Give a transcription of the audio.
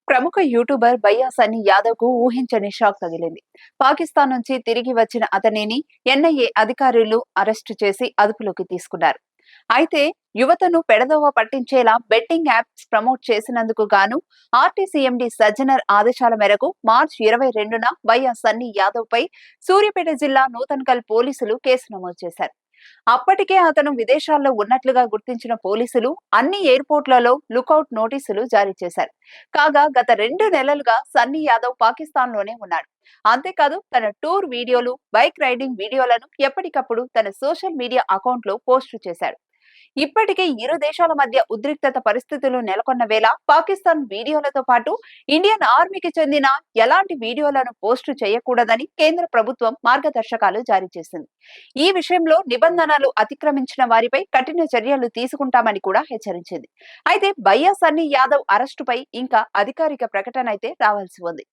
ప్రముఖ యూట్యూబర్ బయ్యా సన్నీ యాదవ్ కు ఊహించని షాక్ తగిలింది. పాకిస్తాన్ నుంచి తిరిగి వచ్చిన అతనిని ఎన్ఐఏ అధికారులు అరెస్టు చేసి అదుపులోకి తీసుకున్నారు. అయితే యువతను పెడదోవ పట్టించేలా బెట్టింగ్ యాప్స్ ప్రమోట్ చేసినందుకు గాను ఆర్టీసీ ఎండీ సజ్జనర్ ఆదేశాల మేరకు మార్చి 22న బయ్యా సన్నీ యాదవ్ పై సూర్యాపేట జిల్లా నూతన్కల్ పోలీసులు కేసు నమోదు చేశారు. అప్పటికే అతను విదేశాల్లో ఉన్నట్లుగా గుర్తించిన పోలీసులు అన్ని ఎయిర్పోర్ట్లలో లుకౌట్ నోటీసులు జారీ చేశారు. కాగా గత 2 నెలలుగా సన్నీ యాదవ్ పాకిస్తాన్ లోనే ఉన్నాడు. అంతేకాదు తన టూర్ వీడియోలు, బైక్ రైడింగ్ వీడియోలను ఎప్పటికప్పుడు తన సోషల్ మీడియా అకౌంట్ లో పోస్టు చేశాడు. ఇప్పటికే ఇరు దేశాల మధ్య ఉద్రిక్తత పరిస్థితులు నెలకొన్న వేళ పాకిస్తాన్ వీడియోలతో పాటు ఇండియన్ ఆర్మీకి చెందిన ఎలాంటి వీడియోలను పోస్టు చేయకూడదని కేంద్ర ప్రభుత్వం మార్గదర్శకాలు జారీ చేసింది. ఈ విషయంలో నిబంధనలు అతిక్రమించిన వారిపై కఠిన చర్యలు తీసుకుంటామని కూడా హెచ్చరించింది. అయితే బయ్యా సన్నీ యాదవ్ అరెస్టుపై ఇంకా అధికారిక ప్రకటన అయితే రావాల్సి ఉంది.